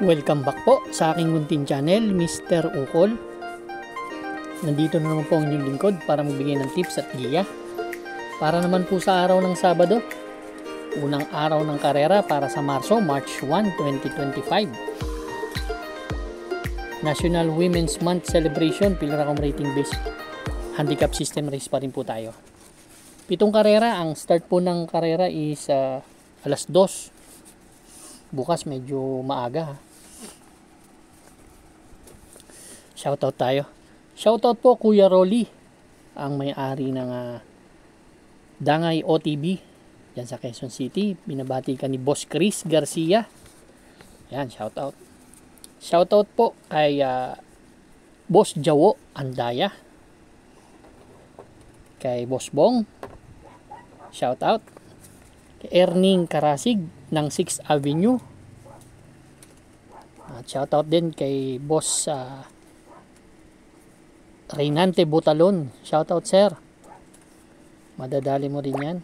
Welcome back po sa aking munting channel, Mr. Ukol. Nandito na naman po ang inyong lingkod para magbigay ng tips at giya. Para naman po sa araw ng Sabado, unang araw ng karera para sa Marso, March 1, 2025. National Women's Month Celebration, Pilracom Rating Based Handicap System Race pa rin po tayo. 7 karera, ang start po ng karera is alas 2. Bukas medyo maaga ha. Shoutout tayo. Shoutout po Kuya Rolly, ang may-ari ng Dangay OTB yan sa Quezon City. Binabati ka ni Boss Chris Garcia. Yan, shoutout. Shoutout po kay Boss Jawo Andaya. Kay Boss Bong. Shoutout. Kay Erning Karasig ng 6th Avenue. At shoutout din kay Boss Reynante Butalon. Shoutout sir. Madadali mo rin yan.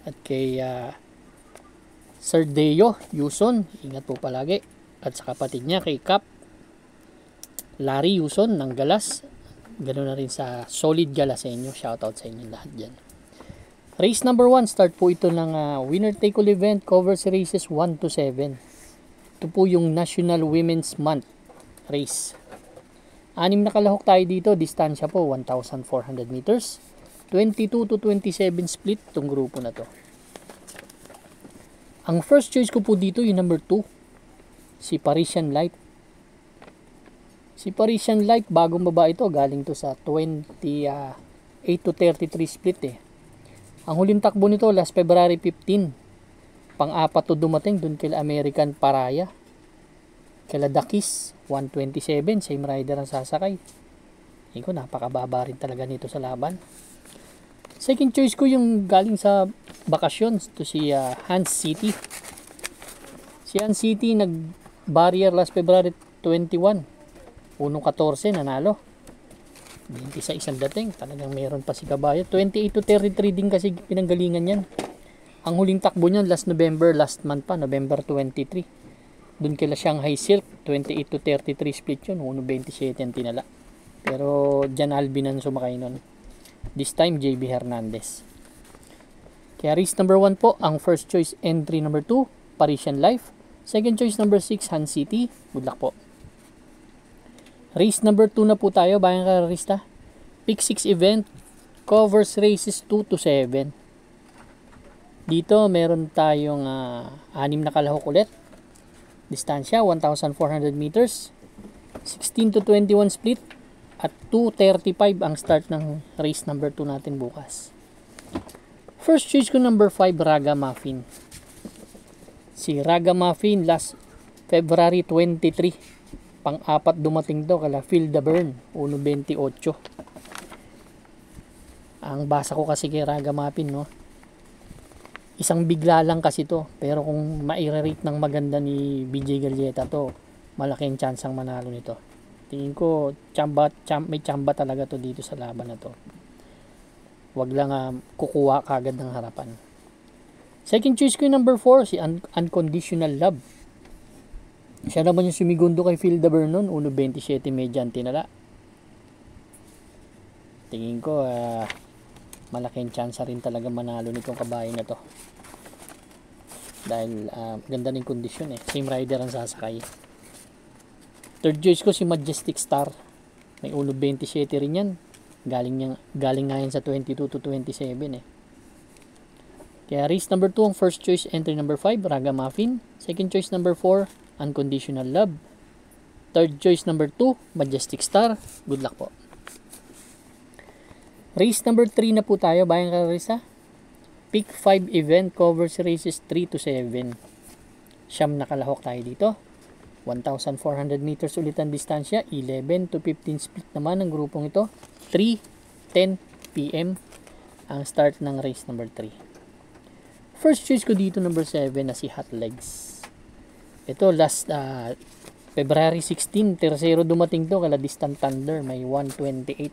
At kay Sir Deo Yuson. Ingat po palagi. At sa kapatid niya kay Cap Larry Yuson ng Galas. Ganoon na rin sa Solid Galasenyo. Shoutout sa inyo lahat dyan. Race number 1. Start po ito ng winner take all event. Covers races 1 to 7. Ito po yung National Women's Month race. 6 na kalahok tayo dito. Distansya po 1,400 meters. 22 to 27 split itong grupo na to. Ang first choice ko po dito yung number 2. Si Parisian Light. Si Parisian Light, bagong baba ito. Galing to sa 28 to 33 split eh. Ang huling takbo nito last February 15. Pang-apat to dumating dun kay American Paraya. Kila Dakis 127, same rider ang sasakay. Hindi ko, napakababa rin talaga nito sa laban. Second choice ko yung galing sa bakasyon, to si Hans City. Si Hans City nag-barrier last February 21. 1.14 nanalo. 26 isang dating. Talagang meron pa si Kabayo. 28 to 33 din kasi pinanggalingan yan. Ang huling takbo niyan last November, last month pa, November 23. Doon kila Shanghai Silk, 28 to 33 split yun. 1.27 ang tinala. Pero Jan Alvin ang sumakay nun. This time, JB Hernandez. Kaya race number 1 po, ang first choice entry number 2, Parisian Life. Second choice number 6, Hans City. Good luck po. Race number 2 na po tayo, bayang kararista. Pick 6 event, covers races 2 to 7. Dito, meron tayong 6 na kalahok ulit. Distansya, 1,400 meters. 16 to 21 split. At 2.35 ang start ng race number 2 natin bukas. First choice ko number 5, Raga Muffin. Si Raga Muffin last February 23. Pang-apat dumating to kala Phil Dabern, 1.28. Ang basa ko kasi kay Raga Muffin, no? Isang bigla lang kasi to. Pero kung maire-rate ng maganda ni BJ Galleta to, malaking chance ang manalo nito. Tingin ko, may chamba talaga to dito sa laban na to. Wag lang kukuha kagad ng harapan. Second choice ko yung number 4, si Unconditional Love. Siya naman yung sumigundo kay Phil Dabern noon, 1.27 medyan tinala. Tingin ko, malaking chance rin talaga manalo nitong kabayo na to. Dahil ganda ng kondisyon eh. Same rider ang sasakay. Third choice ko si Majestic Star. May 1.27 rin yan. Galing nga yan sa 22 to 27 eh. Kaya race number 2 ang first choice entry number 5, Raga Muffin. Second choice number 4, Unconditional Love. Third choice number 2, Majestic Star. Good luck po. Race number 3 na po tayo, bayang kararisa. Pick 5 event, covers races 3 to 7. Siyam na kalahok tayo dito. 1,400 meters ulit ang distansya. 11 to 15 split naman ang grupong ito. 3:10 PM ang start ng race number 3. First choice ko dito number 7 na si Hot Legs. Ito last February 16, tercero dumating to kala Distant Thunder, may 128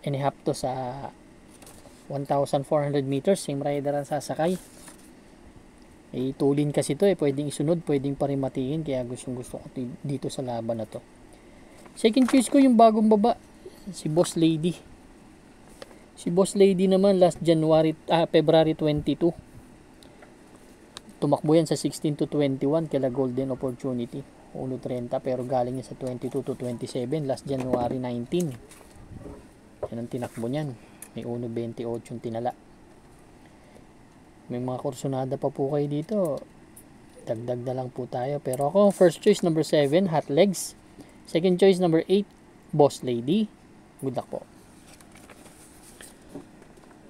and a half to sa 1,400 meters, same rider ang sasakay. Tulin kasi to pwedeng isunod, pwedeng parimatiin, kaya gusto ko dito sa laban na to. Second choice ko yung bagong baba, si Boss Lady. Si Boss Lady naman last February 22. Tumakbo yan sa 16 to 21 kila Golden Opportunity. 1.30 pero galing niya sa 22 to 27 last January 19. Yan ang tinakbo niyan. May 1.28 yung tinala. May mga kursonada pa po kayo dito. Dagdag na lang po tayo. Pero ako, first choice number 7, Hot Legs. Second choice number 8, Boss Lady. Good luck po.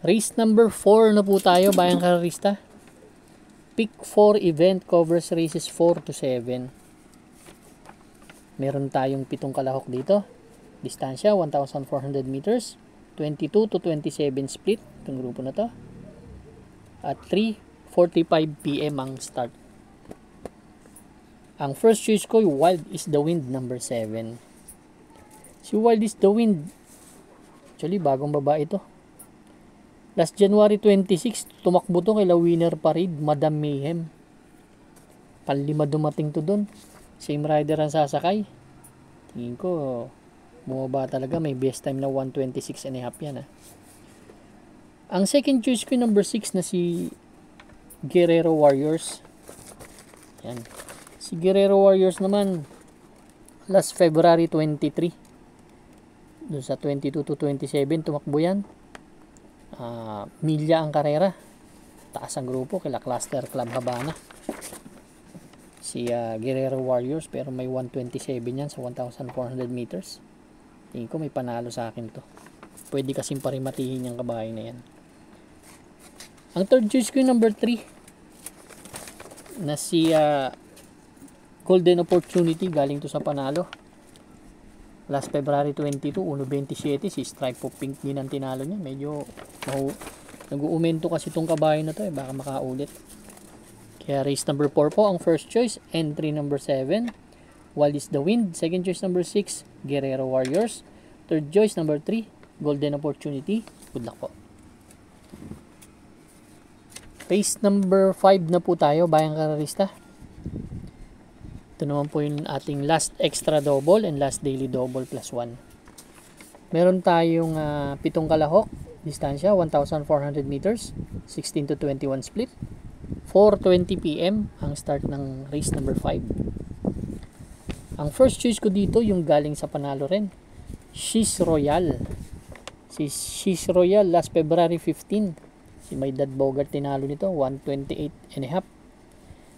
Race number 4 na po tayo, bayang kararista. Pick 4 event covers races 4 to 7. Meron tayong 7 kalahok dito. Distansya 1,400 meters. 22 to 27 split. Itong grupo na to. At 3:45 PM ang start. Ang first choice ko, Wild is the Wind number 7. Si Wild is the Wind, actually bagong babae ito. Last January 26, tumakbo to kay Winner Parade, Madam Mayhem. Panlima dumating to doon. Same rider ang sasakay. Tingin ko, bumaba talaga. May best time na 1:26 and a half yan. Ang second choice ko number 6 na si Guerrero Warriors. Yan. Si Guerrero Warriors naman, last February 23. Doon sa 22 to 27, tumakbo yan. Milya ang karera. Taas ang grupo, kila Cluster Club Habana. Si Guerrero Warriors, pero may 127 yan sa 1,400 meters. Tingin ko may panalo sa akin to. Pwede kasing parimatihin yung kabahay na yan. Ang third choice ko yung number 3 na si Golden Opportunity, galing to sa panalo. Last February 22, 1.27, si Stripe of Pink din ang tinalo niya. Medyo nag-uumento kasi itong kabahay na to, baka makaulit. Kaya race number 4 po ang first choice. Entry number 7, Wild is the Wind. Second choice number 6, Guerrero Warriors. Third choice number 3, Golden Opportunity. Good luck po. Race number 5 na po tayo, bayang kararista. Ito naman po yung ating last extra double and last daily double plus 1. Meron tayong 7 kalahok. Distansya 1,400 meters. 16 to 21 split. 4:20 PM ang start ng race number 5. Ang first choice ko dito yung galing sa panalo rin. She's Royal. Si She's Royal last February 15. Si Maydad Bogart tinalo nito 128 and a half.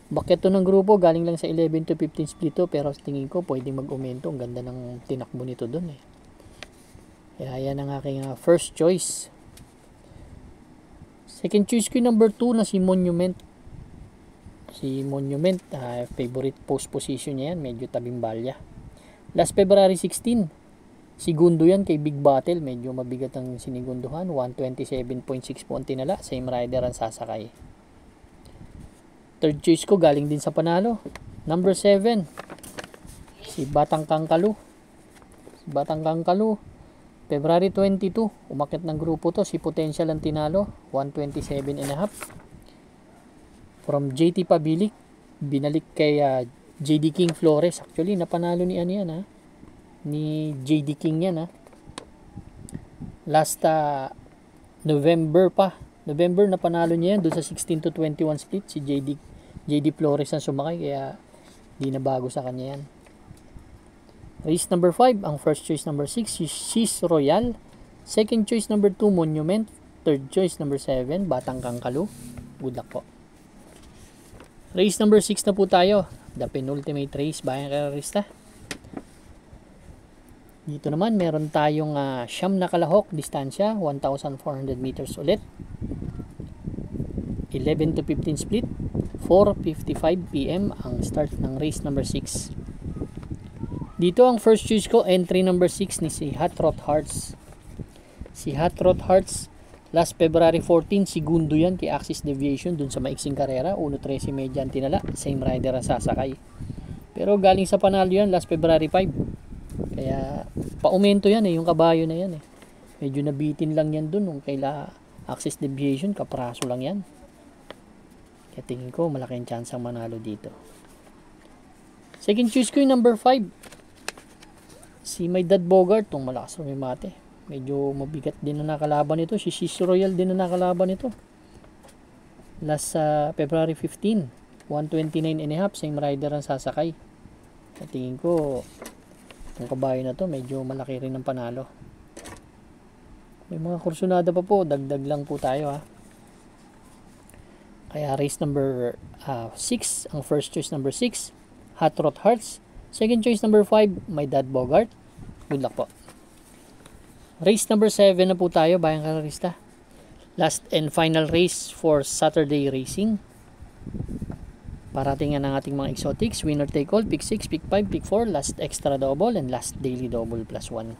Bakit to ng grupo, galing lang sa 11 to 15 split to, pero tingin ko pwedeng mag-umento. Ang ganda ng tinakbo nito dun Kaya yan ang aking first choice. Second choice ko yung number 2 na si Monument. Si Monument, favorite post position niya yan, medyo tabing balya. Last February 16, segundo yan kay Big Battle, medyo mabigat ang sinigunduhan, 127.6 po ang tinala, same rider ang sasakay. Third choice ko galing din sa panalo. Number 7, si Batang Kangkalu. Si Batang Kangkalu, February 22, umakit ng grupo to. Si Potential ang tinalo, 127 and a half. From JT Pabilik, binalik kay JD King Flores. Actually, napanalo ni ni JD King yan Last November napanalo niya yan doon sa 16 to 21 split. Si JD Flores ang sumakay, kaya di na bago sa kanya yan. Race number 5, ang first choice number 6, si She's Royal. Second choice number 2, Monument. Third choice number 7, Batang Kangkalu. Good luck po. Race number 6 na po tayo. The penultimate race, bayang kararista. Dito naman, meron tayong siyam na kalahok. Distansya, 1,400 meters ulit. 11 to 15 split. 4:55 PM ang start ng race number 6. Dito ang first choice ko, entry number 6 ni si Hot Rod Hearts. Si Hot Rod Hearts, last February 14, segundo yan kay Axis Deviation dun sa maiksing karera. 1:13 medya ang tinala, same rider ang sasakay. Pero galing sa panalo yan, last February 5. Kaya paumento yan yung kabayo na yan Medyo nabitin lang yan dun nung kaila Axis Deviation, kapraso lang yan. Kaya tingin ko malaking chance ang manalo dito. Second choice ko yung number 5. Si My Dad Bogart, itong malakas rumimate. Medyo mabigat din na nakalaban ito. Si Sis Royal din na nakalaban ito. Last February 15, 129.5, same rider ang sasakay. At tingin ko, itong kabayo na to, medyo malaki rin ang panalo. May mga kursunada pa po, dagdag lang po tayo ha. Kaya race number 6, ang first choice number 6, Hot Rod Hearts. Second choice number 5, My Dad Bogart. Good luck po. Race number 7 na po tayo, bayang kararista. Last and final race for Saturday racing. Parating ang ating mga exotics. Winner take all, pick 6, pick 5, pick 4, last extra double, and last daily double plus 1.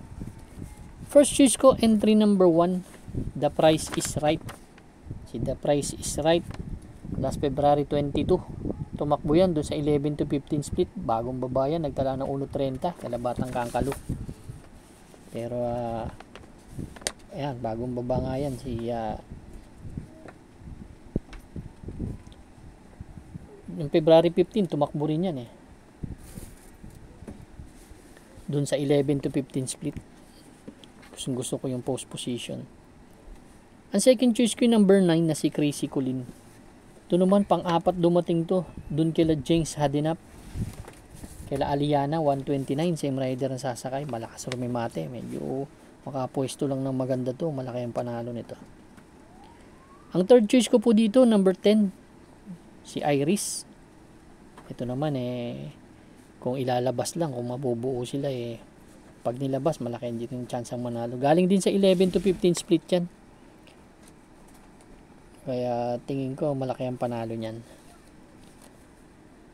First choice ko, entry number 1, The Price is Right. Si The Price is Right, last February 22. Tumakbo yan doon sa 11 to 15 split. Bagong babayan, nagtala ng 1.30, kalabatang Kangkalu. Pero, ayan, bagong baba nga yan. Yung February 15, tumakbo rin yan eh. Doon sa 11 to 15 split. Gusto ko yung post position. Ang second choice ko yung number 9 na si Crazy Colin. Ito naman, pang-apat dumating to. Doon kila James Hadinap. Kila Aliana, 129. Same rider ang sasakay. Malakas rumimate. Medyo makapwesto lang ng maganda to. Malaki ang panalo nito. Ang third choice ko po dito, number 10. Si Iris. Ito naman kung ilalabas lang, kung mabubuo sila pag nilabas, malaki din yung chance ang manalo. Galing din sa 11 to 15 split yan. Kaya tingin ko malaki ang panalo niyan.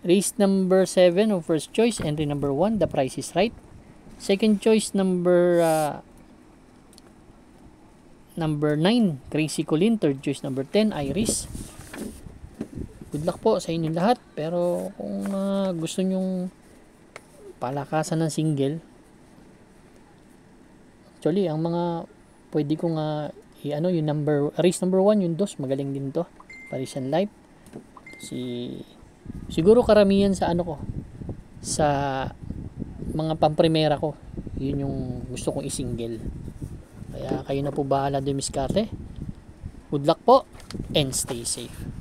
Race number 7 of first choice, entry number 1, The Price is Right. Second choice number 9, Crazy Colin. Third choice number 10, Iris. Good luck po sa inyong lahat. Pero kung gusto nyong palakasan ng single, actually ang mga pwede kong yung race number 1, yung dos, magaling din to. Parisian Life. Siguro karamihan sa sa mga pamprimera ko, yun yung gusto kong isingle. Kaya kayo na po bahala dumiskarte. Good luck po and stay safe.